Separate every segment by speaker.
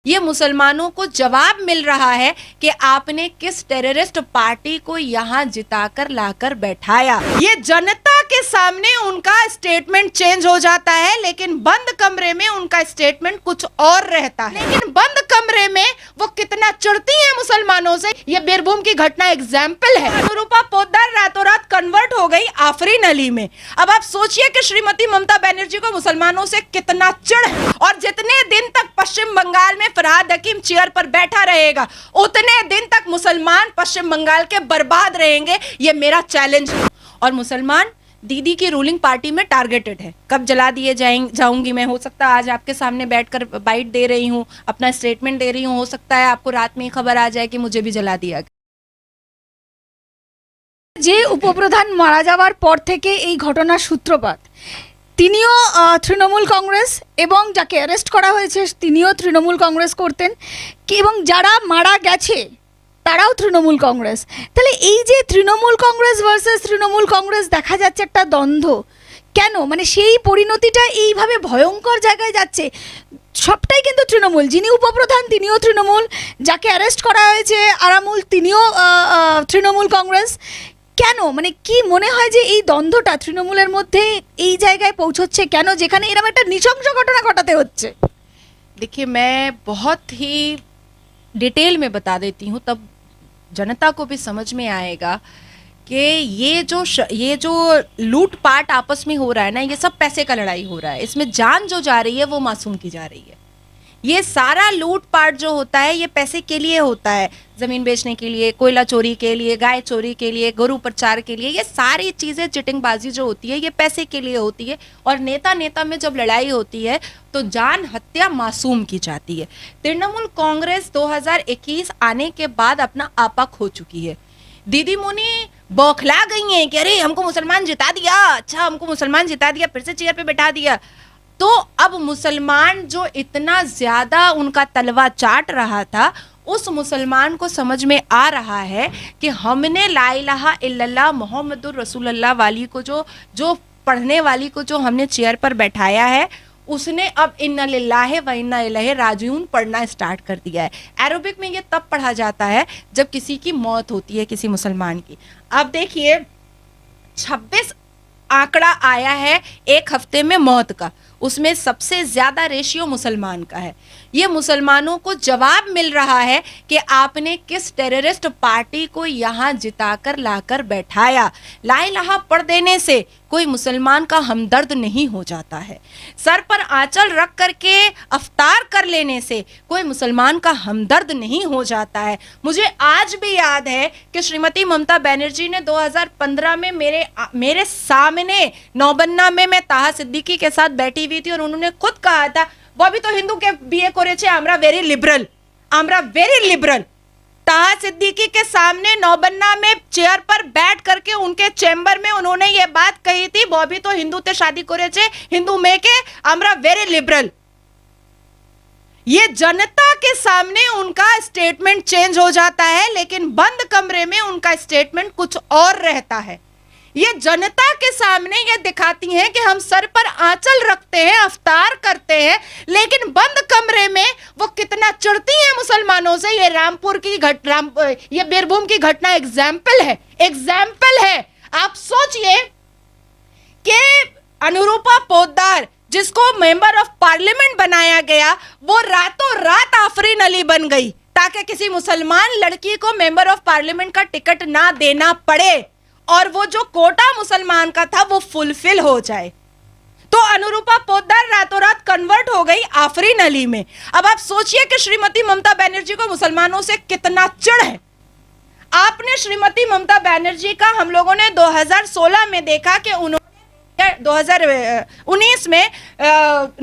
Speaker 1: ये मुसलमानों को जवाब मिल रहा है कि आपने किस टेररिस्ट पार्टी को यहाँ जिताकर लाकर बैठाया। ये जनता के सामने उनका स्टेटमेंट चेंज हो जाता है, लेकिन बंद कमरे में उनका स्टेटमेंट कुछ और रहता है। लेकिन बंद कमरे में वो कितना चिढ़ती हैं मुसलमानों से, ये बीरभूम की घटना एग्जाम्पल है। अनुरूपा पोद्दार रातों रात कन्वर्ट हो गई आफरीन अली में। अब आप सोचिए कि श्रीमती ममता बनर्जी को मुसलमानों से कितना चिढ़ है, और जितने दिन तक पश्चिम बंगाल में फरहाद हकीम चेयर पर बैठा रहेगा उतने दिन तक मुसलमान पश्चिम बंगाल के बर्बाद रहेंगे। ये मेरा चैलेंज है। और मुसलमान दीदी की रूलिंग पार्टी में टारगेटेड है। कब जला दिए जाऊंगी मैं, हो सकता है आज आपके सामने बैठकर बाइट दे रही हूँ, अपना स्टेटमेंट दे रही हूँ, हो सकता है आपको रात में ही खबर आ जाए कि मुझे भी जला दिया गया।
Speaker 2: যে উপপ্রধান মারা যাওয়ার পর থেকে এই ঘটনার সূত্রপাত, তিনিও তৃণমূল কংগ্রেস এবং যাকে অ্যারেস্ট করা হয়েছে তিনিও তৃণমূল কংগ্রেস করতেন, এবং যারা মারা গেছে তারাও তৃণমূল কংগ্রেস। তাহলে এই যে তৃণমূল কংগ্রেস ভার্সেস তৃণমূল কংগ্রেস দেখা যাচ্ছে একটা দ্বন্দ্ব, কেন? মানে সেই পরিণতিটা এইভাবে ভয়ঙ্কর জায়গায় যাচ্ছে। সবটাই কিন্তু তৃণমূল, যিনি উপপ্রধান তিনিও তৃণমূল, যাকে অ্যারেস্ট করা হয়েছে আরামুল তিনিও তৃণমূল কংগ্রেস। কেন, মানে কি মনে হয় যে এই দ্বন্দ্বটা তৃণমূলের মধ্যে এই জায়গায় পৌঁছচ্ছে কেন, যেখানে এরকম একটা নৃশংস ঘটনা ঘটাতে হচ্ছে?
Speaker 1: देखिए, मैं बहुत ही डिटेल में बता देती हूँ, तब जनता को भी समझ में आएगा कि ये जो लूटपाट आपस में हो रहा है ना, ये सब पैसे का लड़ाई हो रहा है। इसमें जान जो जा रही है वो मासूम की जा रही है। ये सारा लूटपाट जो होता है ये पैसे के लिए होता है, ज़मीन बेचने के लिए, कोयला चोरी के लिए, गाय चोरी के लिए, गोरु प्रचार के लिए। ये सारी चीज़ें चिटिंगबाजी जो होती है ये पैसे के लिए होती है। और नेता नेता में जब लड़ाई होती है तो जान हत्या मासूम की जाती है। तृणमूल कांग्रेस 2021 आने के बाद अपना आपा खो चुकी है। दीदी मुनी बौखला गई हैं कि अरे हमको मुसलमान जिता दिया, अच्छा हमको मुसलमान जिता दिया, फिर से चेयर पे बैठा दिया। तो अब मुसलमान जो इतना ज़्यादा उनका तलवा चाट रहा था, उस मुसलमान को समझ में आ रहा है कि हमने ला इलाहा इल्लल्लाह मोहम्मदुर रसूलुल्लाह वाली को जो पढ़ने वाली को जो हमने चेयर पर बैठाया है, उसने अब इन्ना लिल्लाहि व इन्ना इलैहि राजिऊन पढ़ना स्टार्ट कर दिया है। अरबिक में ये तब पढ़ा जाता है जब किसी की मौत होती है, किसी मुसलमान की। अब देखिए 26 आंकड़ा आया है एक हफ्ते में मौत का, उसमें सबसे ज़्यादा रेशियो मुसलमान का है। ये मुसलमानों को जवाब मिल रहा है कि आपने किस टेररिस्ट पार्टी को यहाँ जिताकर लाकर बैठाया। ला इलाहा पढ़ देने से कोई मुसलमान का हमदर्द नहीं हो जाता है। सर पर आंचल रख करके अफ्तार कर लेने से कोई मुसलमान का हमदर्द नहीं हो जाता है। मुझे आज भी याद है कि श्रीमती ममता बनर्जी ने 2015 में मेरे सामने नौबन्ना में मैं ताहा सिद्दीकी के साथ बैठी हुई थी, और उन्होंने खुद कहा था बॉबी तो हिंदू के बीए करेছে, আমরা वेरी लिबरल। ताहा सिद्दीकी के सामने नौबन्ना में चेयर पर बैठ करके उनके चैम्बर में उन्होंने ये बात कही थी, बॉबी तो हिंदू ते शादी करेছে, हिंदू में के আমরা वेरी लिबरल। ये जनता के सामने उनका स्टेटमेंट चेंज हो जाता है, लेकिन बंद कमरे में उनका स्टेटमेंट कुछ और रहता है। ये जनता के सामने ये दिखाती हैं कि हम सर पर आंचल रखते हैं, अफ्तार करते हैं, लेकिन बंद कमरे में वो कितना चिढ़ती हैं मुसलमानों से। ये ये बीरभूम की घटना एग्जाम्पल है। आप सोचिए कि अनुरूपा पोद्दार जिसको मेंबर ऑफ पार्लियामेंट बनाया गया, वो रातों रात आफरीन अली बन गई ताकि किसी मुसलमान लड़की को मेंबर ऑफ पार्लियामेंट का टिकट ना देना पड़े, और वो जो कोटा मुसलमान का था वो फुलफिल हो जाए। तो अनुरूपा पोद्दार रातों रात कन्वर्ट हो गई आफरीन अली में। अब आप सोचिए कि श्रीमती ममता बनर्जी को मुसलमानों से कितना चिढ़ है। आपने श्रीमती ममता बनर्जी का हम लोगों ने 2016 में देखा कि उन्होंने 2019 में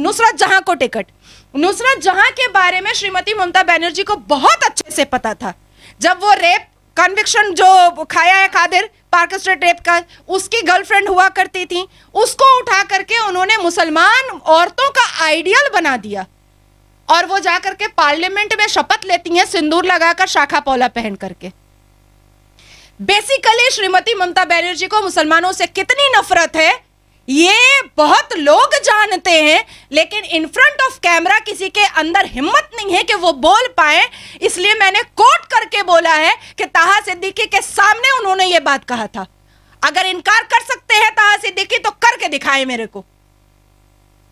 Speaker 1: नुसरत जहां को टिकट, नुसरत जहां के बारे में श्रीमती ममता बनर्जी को बहुत अच्छे से पता था। जब वो रेप कन्विक्शन जो खाया है कादिर पार्क स्ट्रीट रेप का, उसकी गर्लफ्रेंड हुआ करती थी, उसको उठा करके उन्होंने मुसलमान औरतों का आइडियल बना दिया, और वो जाकर के पार्लियामेंट में शपथ लेती हैं सिंदूर लगाकर, शाखा पौला पहन करके। बेसिकली श्रीमती ममता बनर्जी को मुसलमानों से कितनी नफरत है ये बहुत लोग जानते हैं, लेकिन इन फ्रंट ऑफ कैमरा किसी के अंदर हिम्मत नहीं है कि वो बोल पाए। इसलिए मैंने कोट करके बोला है कि ताहा सिद्दीकी के सामने उन्होंने ये बात कहा था। अगर इनकार कर सकते हैं ताहा सिद्दीकी तो करके दिखाए मेरे को।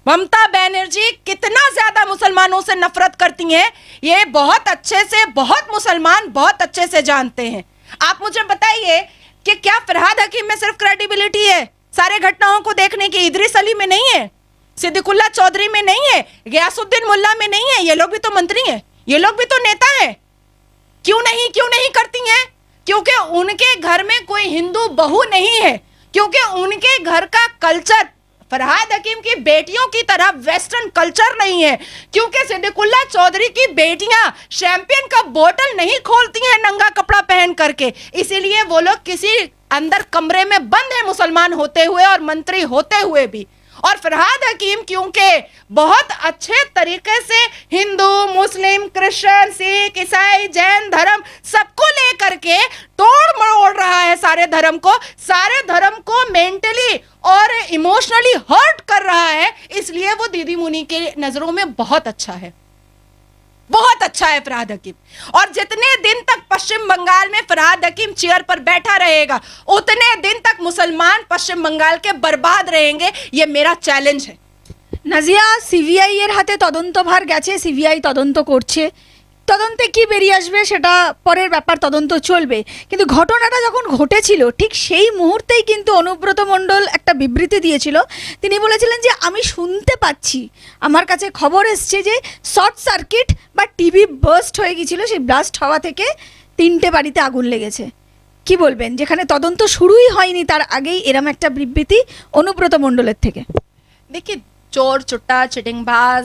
Speaker 1: ममता बनर्जी कितना ज्यादा मुसलमानों से नफरत करती हैं, ये बहुत अच्छे से, बहुत मुसलमान बहुत अच्छे से जानते हैं। आप मुझे बताइए कि क्या फरहाद हकीम में सिर्फ क्रेडिबिलिटी है सारे घटनाओं को देखने की? इदरीस अली में नहीं है, सिद्दीकुल्लाह चौधरी में नहीं है, गयासुद्दीन मुल्ला में नहीं है। ये लोग भी तो मंत्री हैं, ये लोग भी तो नेता हैं। क्यों नहीं करती हैं? क्योंकि उनके घर में कोई हिंदू बहू नहीं है, क्योंकि उनके घर का कल्चर फरहाद हकीम की बेटियों की तरह वेस्टर्न कल्चर नहीं है, क्योंकि सिद्दीकुल्लाह चौधरी की बेटियां शैंपियन का बोतल नहीं खोलती हैं नंगा कपड़ा पहन करके। इसीलिए वो लोग किसी अंदर कमरे में बंद है मुसलमान होते हुए और मंत्री होते हुए भी। और फरहाद हकीम क्योंकि बहुत अच्छे तरीके से हिंदू, मुस्लिम, क्रिश्चियन, सिख, ईसाई, जैन धर्म सबको लेकर के तोड़ मरोड़ रहा है, सारे धर्म को मेंटली और इमोशनली हर्ट कर रहा है। इसलिए वो दीदी मुनी के नजरों में बहुत अच्छा है, बहुत अच्छा है फरहाद हकीम। और जितने दिन तक पश्चिम बंगाल में फरहाद हकीम चेयर पर बैठा रहेगा, उतने दिन तक मुसलमान पश्चिम बंगाल के बर्बाद रहेंगे। ये मेरा चैलेंज है।
Speaker 2: নাজিয়া সিবিআই এর হাতে তদন্তভার গেছে, সিবিআই তদন্ত করছে, তদন্তে কি বেরিয়ে আসবে সেটা পরের ব্যাপার, তদন্ত চলবে। কিন্তু ঘটনাটা যখন ঘটেছিল ঠিক সেই মুহূর্তেই কিন্তু অনুব্রত মণ্ডল একটা বিবৃতি দিয়েছিল। তিনি বলেছিলেন যে আমি শুনতে পাচ্ছি, আমার কাছে খবর এসছে যে শর্ট সার্কিট বা টিভি বার্স্ট হয়ে গিয়েছিল, সেই ব্লাস্ট হওয়া থেকে 3টে বাড়িতে আগুন লেগেছে। কি বলবেন, যেখানে তদন্ত শুরুই হয়নি তার আগেই এরম একটা বিবৃতি অনুব্রত মণ্ডলের থেকে?
Speaker 1: देखिए, चोर चुट्टा, चिटिंगबाज,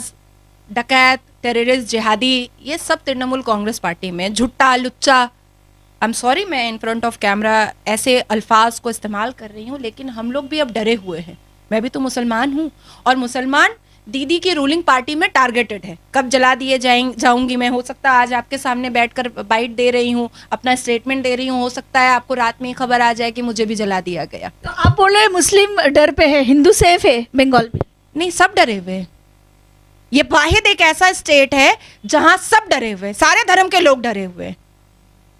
Speaker 1: डकैत, टेररिस्ट, जिहादी, ये सब तृणमूल कांग्रेस पार्टी में झुट्टा लुच्चा। आई एम सॉरी, मैं इन फ्रंट ऑफ कैमरा ऐसे अल्फाज को इस्तेमाल कर रही हूँ, लेकिन हम लोग भी अब डरे हुए हैं। मैं भी तो मुसलमान हूँ, और मुसलमान दीदी की रूलिंग पार्टी में टारगेटेड है। कब जला दिए जाऊंगी मैं? हो सकता है आज आपके सामने बैठकर बाइट दे रही हूँ, अपना स्टेटमेंट दे रही हूँ, हो सकता है आपको रात में ही खबर आ जाए कि मुझे भी जला दिया गया।
Speaker 2: तो आप बोल रहे हैं मुस्लिम डर पे है, हिंदू सेफ है बंगाल में?
Speaker 1: नहीं, सब डरे हुए हैं। ये वाहिद एक ऐसा स्टेट है जहां सब डरे हुए हैं, सारे धर्म के लोग डरे हुए हैं।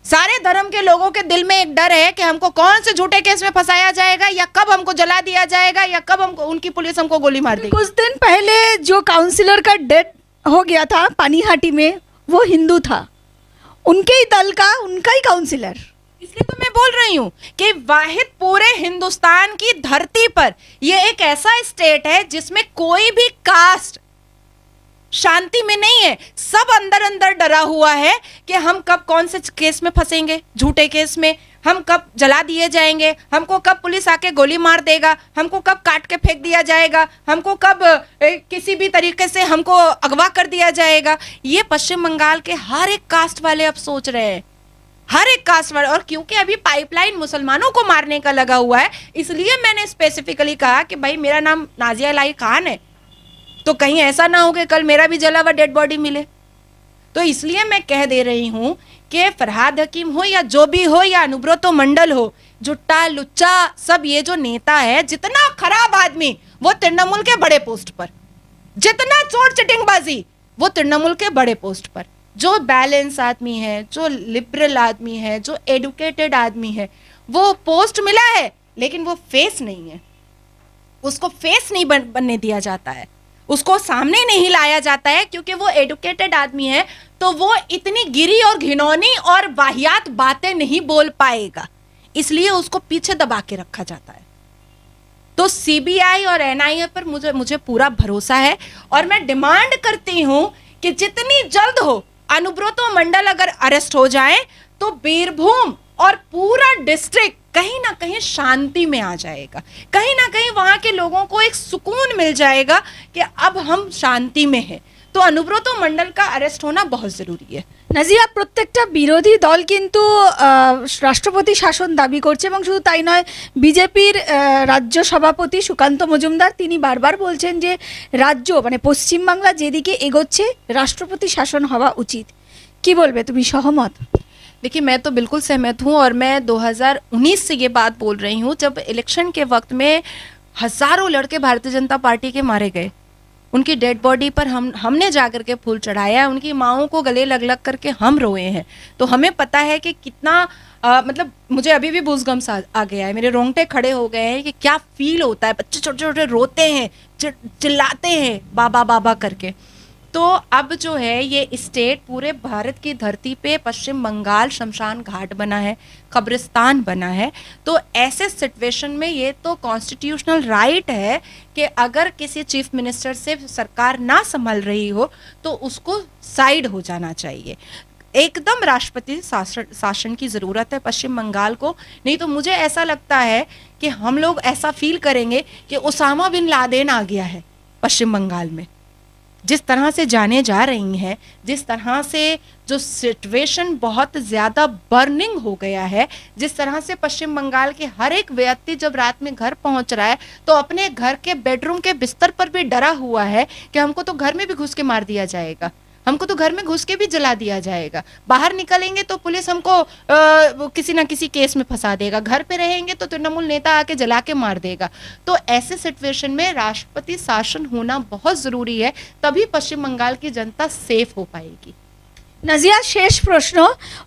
Speaker 1: सारे धर्म के लोगों के दिल में एक डर है कि हमको कौन से झूठे केस में फंसाया जाएगा, या कब हमको जला दिया जाएगा, या कब हमको उनकी पुलिस हमको गोली मार देगी।
Speaker 2: कुछ दिन पहले जो काउंसिलर का डेथ हो गया था पानीहाटी में, वो हिंदू था, उनके ही दल का, उनका ही काउंसिलर।
Speaker 1: इसलिए तो मैं बोल रही हूँ कि वाहिद पूरे हिंदुस्तान की धरती पर ये एक ऐसा स्टेट है जिसमें कोई भी कास्ट शांति में नहीं है। सब अंदर अंदर डरा हुआ है कि हम कब कौन से केस में फंसेंगे, झूठे केस में, हम कब जला दिए जाएंगे, हमको कब पुलिस आके गोली मार देगा, हमको कब काट के फेंक दिया जाएगा, हमको कब किसी भी तरीके से हमको अगवा कर दिया जाएगा। ये पश्चिम बंगाल के हर एक कास्ट वाले अब सोच रहे हैं, हर एक कास्ट वाले। और क्योंकि अभी पाइपलाइन मुसलमानों को मारने का लगा हुआ है, इसलिए मैंने स्पेसिफिकली कहा कि भाई मेरा नाम नाजिया इलाही खान है, तो कहीं ऐसा ना हो कि कल मेरा भी जला हुआ डेड बॉडी मिले। तो इसलिए मैं कह दे रही हूं कि फरहाद हकीम हो या जो भी हो, या अनुब्रतो मंडल हो, जुट्टा लुच्चा सब ये जो नेता है, जितना खराब आदमी वो तृणमूल के बड़े पोस्ट पर, जितना चोर चिटिंगबाजी वो तृणमूल के बड़े पोस्ट पर, जो बैलेंस आदमी है, जो लिबरल आदमी है, जो एडुकेटेड आदमी है, वो पोस्ट मिला है, लेकिन वो फेस नहीं है, उसको फेस नहीं बनने दिया जाता है, उसको सामने नहीं लाया जाता है, क्योंकि वो एडुकेटेड आदमी है तो वो इतनी गिरी और घिनौनी और वाहियात बातें नहीं बोल पाएगा, इसलिए उसको पीछे दबा के रखा जाता है। तो सीबीआई और एनआईए पर मुझे पूरा भरोसा है, और मैं डिमांड करती हूं कि जितनी जल्द हो अनुब्रतो मंडल अगर अरेस्ट हो जाए तो बीरभूम और पूरा डिस्ट्रिक्ट कहीं ना कहीं शांति में आ जाएगा, कहीं ना कहीं वहां के लोगों को एक सुकून मिल जाएगा कि अब हम शांति में हैं। तो अनुब्रतो मंडल का अरेस्ट होना बहुत जरूरी है।
Speaker 2: নাজিয়া, প্রত্যেকটা বিরোধী দল কিন্তু রাষ্ট্রপতি শাসন দাবি করছে, এবং শুধু তাই নয়, বিজেপির রাজ্য সভাপতি সুকান্ত মজুমদার তিনি বারবার বলছেন যে রাজ্য মানে পশ্চিমবাংলা যেদিকে এগোচ্ছে রাষ্ট্রপতি শাসন হওয়া উচিত। কি বলবে, তুমি সহমত?
Speaker 1: देखिए, मैं तो बिल्कुल सहमत हूँ, और मैं 2019 से ये बात बोल रही हूँ, जब इलेक्शन के वक्त में हजारों लड़के भारतीय जनता पार्टी के मारे गए, उनकी डेड बॉडी पर हमने जाकर के फूल चढ़ाया है, उनकी माओं को गले लग लग करके हम रोए हैं। तो हमें पता है कि कितना मतलब मुझे अभी भी गूज़बम्स आ गया है, मेरे रोंगटे खड़े हो गए हैं कि क्या फील होता है। बच्चे छोटे छोटे रोते हैं, चिल्लाते हैं बाबा बाबा करके। तो अब जो है ये स्टेट पूरे भारत की धरती पे पश्चिम बंगाल शमशान घाट बना है, कब्रिस्तान बना है। तो ऐसे सिचुएशन में ये तो कॉन्स्टिट्यूशनल राइट है कि अगर किसी चीफ मिनिस्टर से सरकार ना संभल रही हो तो उसको साइड हो जाना चाहिए। एकदम राष्ट्रपति शासन की ज़रूरत है पश्चिम बंगाल को। नहीं तो मुझे ऐसा लगता है कि हम लोग ऐसा फील करेंगे कि ओसामा बिन लादेन आ गया है पश्चिम बंगाल में। जिस तरह से जाने जा रही हैं, जिस तरह से जो सिचुएशन बहुत ज़्यादा बर्निंग हो गया है, जिस तरह से पश्चिम बंगाल के हर एक व्यक्ति जब रात में घर पहुंच रहा है तो अपने घर के बेडरूम के बिस्तर पर भी डरा हुआ है कि हमको तो घर में भी घुस के मार दिया जाएगा, हमको तो घर में घुस के भी जला दिया जाएगा, बाहर निकलेंगे तो पुलिस हमको किसी ना किसी केस में फंसा देगा, घर पे रहेंगे तो तृणमूल नेता आके जला के मार देगा। तो ऐसे सिचुएशन में राष्ट्रपति शासन होना बहुत ज़रूरी है, तभी पश्चिम बंगाल की जनता सेफ हो पाएगी।
Speaker 2: নাজিয়া, শেষ প্রশ্ন।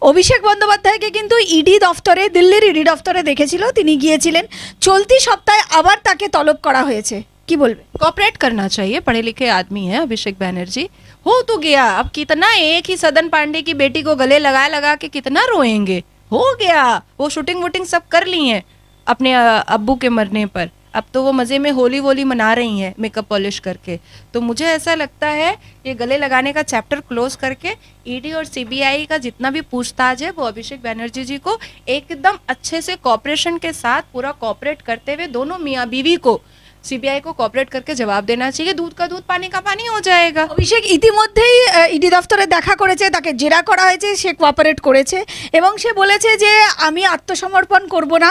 Speaker 2: অভিষেক বন্দ্যোপাধ্যায়কে কিন্তু ইডি দফতরে, দিল্লির ইডি দফতরে দেখেছিল, তিনি গিয়েছিলেন। চলতি সপ্তাহে আবার তাকে তলব করা হয়েছে, কি বলবে?
Speaker 1: कॉपरेट करना चाहिए, पढ़े लिखे आदमी है अभिषेक बैनर्जी। हो तो गया, अब कितना एक ही सदन पांडे की बेटी को गले लगा लगा के कितना रोएंगे। हो गया, वो शूटिंग वूटिंग सब कर ली है अपने अब्बू के मरने पर। अब तो वो मज़े में होली वोली मना रही हैं मेकअप पॉलिश करके। तो मुझे ऐसा लगता है ये गले लगाने का चैप्टर क्लोज करके ईडी और सीबीआई का जितना भी पूछताछ है वो अभिषेक बैनर्जी जी को एकदम अच्छे से कॉपरेशन के साथ पूरा कॉपरेट करते हुए दोनों मियाँ बीवी को सीबीआई को कॉपरेट करके जवाब देना चाहिए। दूध का दूध पानी का पानी हो जाएगा।
Speaker 2: অভিষেক ইতিমধ্যেই ইডি দফতরে দেখা করেছে, তাকে জেরা করা হয়েছে, সে কোঅপারেট করেছে এবং সে বলেছে যে আমি আত্মসমর্পণ করব না।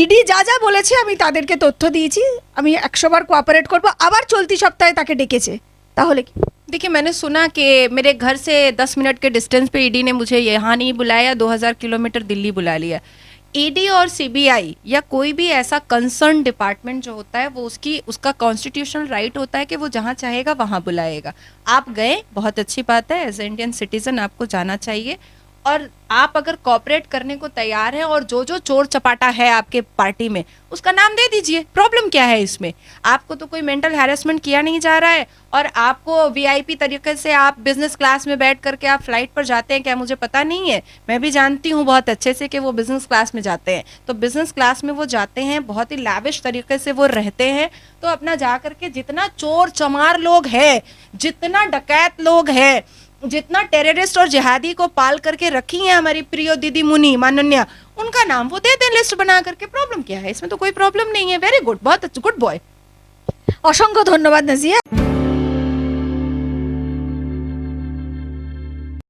Speaker 2: ইডি যা যা বলেছে আমি তাদেরকে তথ্য দিয়েছি, আমি 100 বার কোঅপারেট করব। আবার চলতি সপ্তাহে তাকে ডেকেছে, তাহলে কি?
Speaker 1: देखिए, मैंने सुना कि मेरे घर से 10 मिनट के डिस्टेंस पे ईडी ने मुझे यहाँ नहीं बुलाया, 2000 किलोमीटर दिल्ली बुला लिया। ईडी और सीबीआई या कोई भी ऐसा कंसर्न डिपार्टमेंट जो होता है वो उसका कॉन्स्टिट्यूशनल राइट होता है कि वो जहाँ चाहेगा वहाँ बुलाएगा। आप गए, बहुत अच्छी बात है, एज ए इंडियन सिटीजन आपको जाना चाहिए। और आप अगर कॉपरेट करने को तैयार हैं और जो जो चोर चपाटा है आपके पार्टी में उसका नाम दे दीजिए, प्रॉब्लम क्या है इसमें? आपको तो कोई मेंटल हैरेसमेंट किया नहीं जा रहा है और आपको वीआईपी तरीके से आप बिजनेस क्लास में बैठ करके आप फ्लाइट पर जाते हैं क्या, मुझे पता नहीं है। मैं भी जानती हूँ बहुत अच्छे से कि वो बिजनेस क्लास में जाते हैं। तो बिजनेस क्लास में वो जाते हैं, बहुत ही लैविश तरीके से वो रहते हैं। तो अपना जा करके जितना चोर चमार लोग हैं, जितना डकैत लोग हैं, जितना टेररिस्ट और जिहादी को पाल करके रखी है हमारी प्रियो दीदी मुनी मानन्या, उनका नाम वो दे दें लिस्ट बना करके। प्रॉब्लम क्या है इसमें? तो कोई प्रॉब्लम नहीं है। वेरी गुड, बहुत अच्छा, गुड बॉय।
Speaker 2: অসংখ্য ধন্যবাদ নাজিয়া।